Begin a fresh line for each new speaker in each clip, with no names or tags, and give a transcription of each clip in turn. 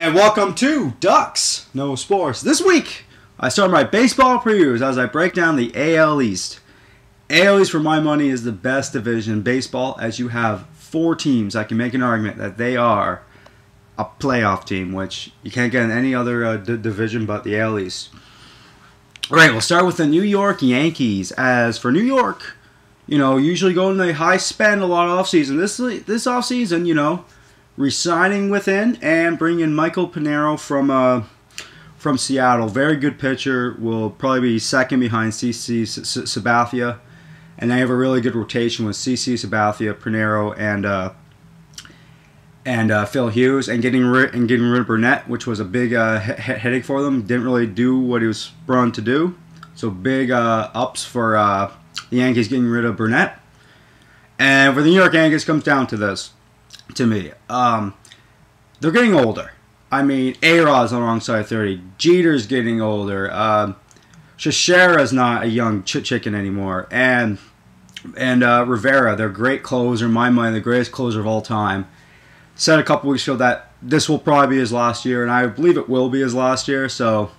And welcome to Ducks No Sports. This week, I start my baseball previews as I break down the AL East. AL East, for my money, is the best division in baseball, as you have four teams. I can make an argument that they are a playoff team, which you can't get in any other division but the AL East. All right, we'll start with the New York Yankees. As for New York, usually go in the high spend a lot of offseason. This offseason, re-signing within and bringing in Michael Pinero from Seattle. Very good pitcher. Will probably be second behind CC Sabathia. And they have a really good rotation with CC Sabathia, Pinero, and Phil Hughes. And getting rid of Burnett, which was a big headache for them. Didn't really do what he was brought to do. So big ups for the Yankees getting rid of Burnett. And for the New York Yankees, comes down to this. To me, they're getting older. I mean, A-Rod's on the wrong side of 30. Jeter's getting older. Shishera's not a young chicken anymore. And Rivera, their great closer, in my mind, the greatest closer of all time, said a couple weeks ago that this will probably be his last year, and I believe it will be his last year. So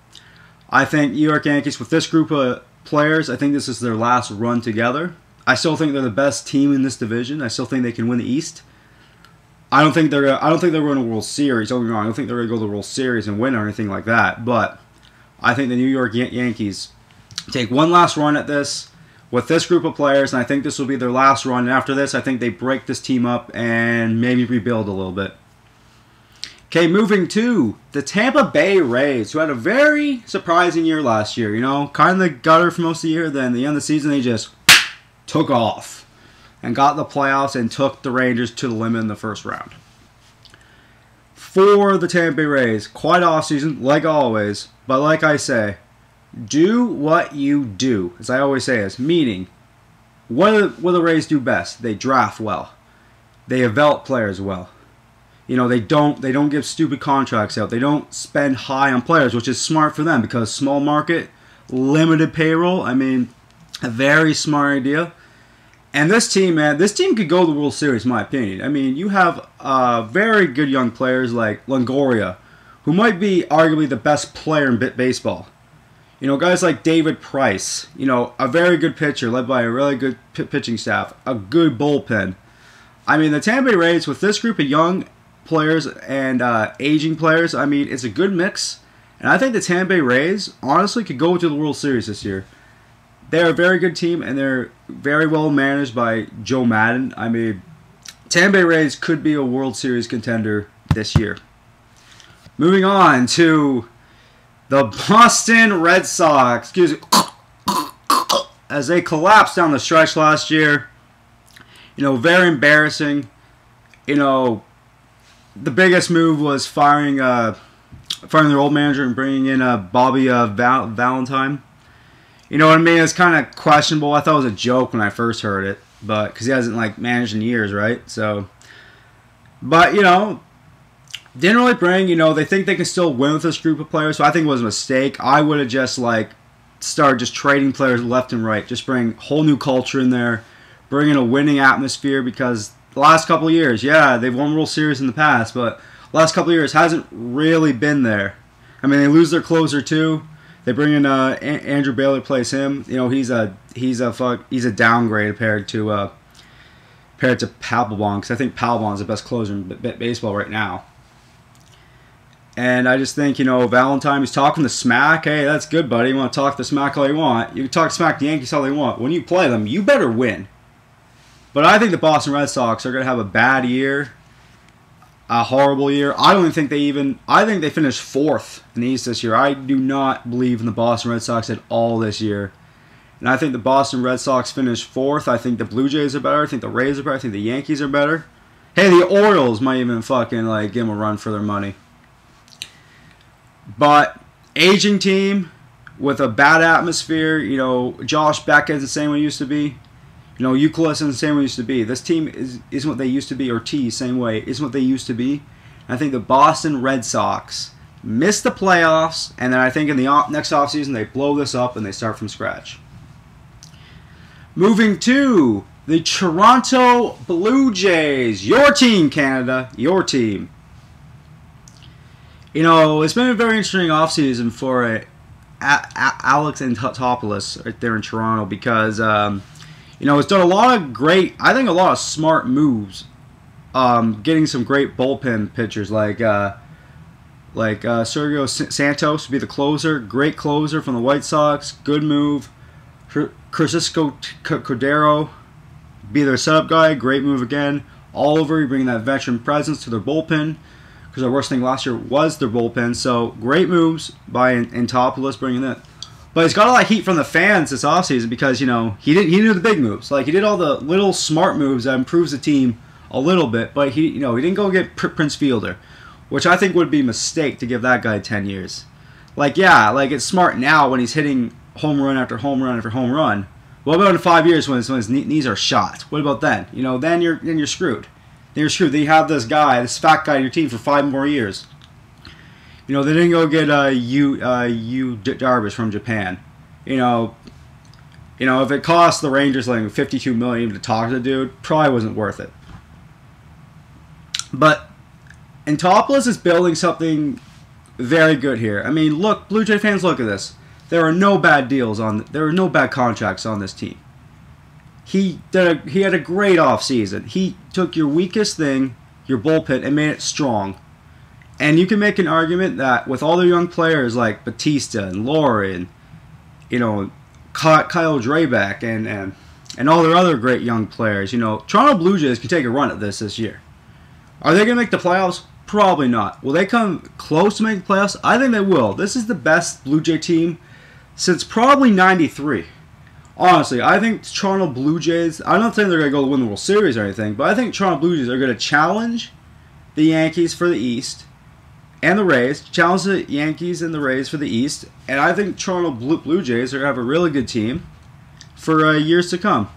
I think New York Yankees, with this group of players, I think this is their last run together. I still think they're the best team in this division. I still think they can win the East. I don't think they're going to win a World Series. Don't get me wrong. I don't think they're going to go to the World Series and win or anything like that. But I think the New York Yankees take one last run at this with this group of players, and I think this will be their last run. And after this, I think they break this team up and maybe rebuild a little bit. Okay, moving to the Tampa Bay Rays, who had a very surprising year last year. Kind of the gutter for most of the year. Then at the end of the season, they just took off and got the playoffs and took the Rangers to the limit in the first round. For the Tampa Bay Rays, quite off-season, like always, but like I say, do what you do, as I always say, meaning, what do the Rays do best? They draft well. They develop players well. They don't give stupid contracts out. They don't spend high on players, which is smart for them because small market, limited payroll. I mean, a very smart idea. And this team, man, could go to the World Series, in my opinion. I mean, you have very good young players like Longoria, who might be arguably the best player in baseball. Guys like David Price, a very good pitcher led by a really good pitching staff, a good bullpen. I mean, the Tampa Bay Rays, with this group of young players and aging players, I mean, it's a good mix. And I think the Tampa Bay Rays, honestly, could go to the World Series this year. They're a very good team, and they're very well managed by Joe Madden. I mean, Tampa Bay Rays could be a World Series contender this year. Moving on to the Boston Red Sox. Excuse me. As they collapsed down the stretch last year. Very embarrassing. The biggest move was firing their old manager and bringing in Bobby Valentine. You know what I mean? It's kind of questionable. I thought it was a joke when I first heard it, but because he hasn't managed in years, right? So, but didn't really bring. They think they can still win with this group of players, so I think it was a mistake. I would have just started just trading players left and right, just bring whole new culture in there, bring in a winning atmosphere because the last couple of years, yeah, they've won World Series in the past, but the last couple of years hasn't really been there. I mean, they lose their closer too. They bring in Andrew Bailey to replace him. He's a downgrade compared to Papelbon, because I think Papelbon is the best closer in baseball right now. And I just think Valentine, he's talking the smack. Hey, that's good, buddy. You want to talk the smack all you want. You can talk smack the Yankees all they want. When you play them, you better win. But I think the Boston Red Sox are going to have a bad year. A horrible year. I think they finished fourth in the East this year. I do not believe in the Boston Red Sox at all this year. And I think the Boston Red Sox finished fourth. I think the Blue Jays are better. I think the Rays are better. I think the Yankees are better. Hey, the Orioles might even fucking give them a run for their money. But aging team with a bad atmosphere. Josh Beckett is the same way he used to be. Euclid isn't the same way it used to be. This team isn't what they used to be, or same way, isn't what they used to be. And I think the Boston Red Sox miss the playoffs, and then I think in the next offseason they blow this up and they start from scratch. Moving to the Toronto Blue Jays. Your team, Canada. Your team. You know, it's been a very interesting offseason for Alex Anthopoulos right there in Toronto because, you know, it's done a lot of great, I think a lot of smart moves, getting some great bullpen pitchers like Sergio Santos to be the closer, great closer from the White Sox, good move. Francisco Cordero be their setup guy, great move again. Oliver, bringing that veteran presence to their bullpen, because our worst thing last year was their bullpen. So great moves by Anthopoulos bringing that. But he's got a lot of heat from the fans this offseason because, you know, he knew the big moves. Like, he did all the little smart moves that improves the team a little bit, but he didn't go get Prince Fielder, which I think would be a mistake to give that guy 10 years. Like, yeah, like, it's smart now when he's hitting home run after home run after home run. What about in 5 years when his knees are shot? What about then? You know, then you're screwed. Then you're screwed. Then you have this fat guy on your team for 5 more years. You know, they didn't go get Darvish from Japan. You know, if it cost the Rangers like $52 million even to talk to the dude, probably wasn't worth it. But Anthopoulos is building something very good here. I mean, look, Blue Jay fans, look at this. There are no bad deals there are no bad contracts on this team. He had a great offseason. He took your weakest thing, your bullpen, and made it strong. And you can make an argument that with all the young players like Batista and Laurie and, you know, Kyle Drabek and all their other great young players, you know, Toronto Blue Jays can take a run at this year. Are they going to make the playoffs? Probably not. Will they come close to making the playoffs? I think they will. This is the best Blue Jay team since probably '93. Honestly, I think Toronto Blue Jays, I'm not saying they're going to go win the World Series or anything, but I think Toronto Blue Jays are going to challenge the Yankees for the East and the Rays, challenge the Yankees and the Rays for the East, and I think Toronto Blue Jays are going to have a really good team for years to come.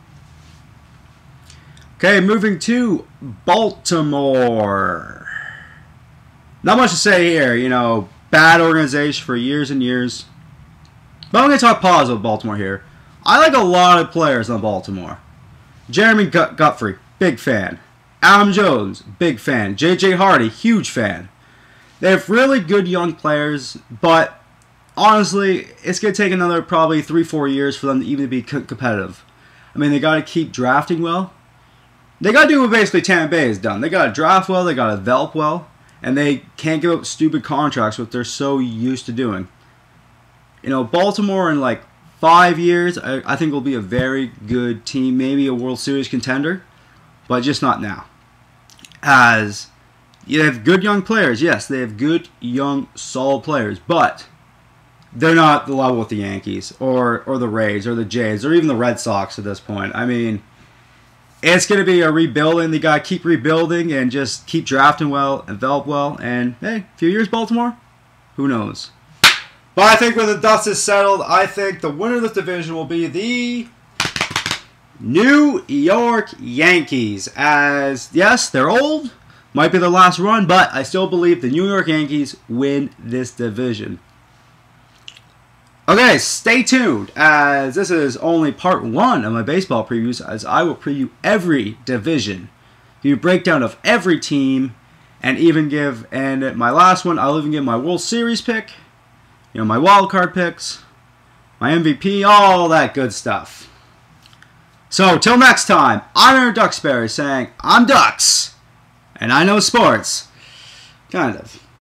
Okay, moving to Baltimore. Not much to say here, you know, bad organization for years and years. But I'm going to talk positive about Baltimore here. I like a lot of players on Baltimore. Jeremy Guthrie, big fan. Adam Jones, big fan. J.J. Hardy, huge fan. They have really good young players, but honestly, it's going to take another probably 3-4 years for them to even be competitive. I mean, they got to keep drafting well. They got to do what basically Tampa Bay has done. They got to draft well, they got to develop well, and they can't give up stupid contracts, what they're so used to doing. You know, Baltimore in like 5 years, I think will be a very good team, maybe a World Series contender, but just not now. As you have good young players, yes, they have good young solid players, but they're not the level with the Yankees or the Rays or the Jays or even the Red Sox at this point. I mean, it's going to be a rebuilding. They got to keep rebuilding and just keep drafting well and develop well. And hey, a few years Baltimore, who knows? But I think when the dust is settled, I think the winner of this division will be the New York Yankees. As, yes, they're old. Might be their last run, but I still believe the New York Yankees win this division. Okay, stay tuned, as this is only part 1 of my baseball previews, as I will preview every division, give a breakdown of every team, and even give, and my last one, I'll even give my World Series pick, you know, my wild card picks, my MVP, all that good stuff. So, till next time, I'm Aaron Duxbury saying, I'm Ducks, and I know sports, kind of.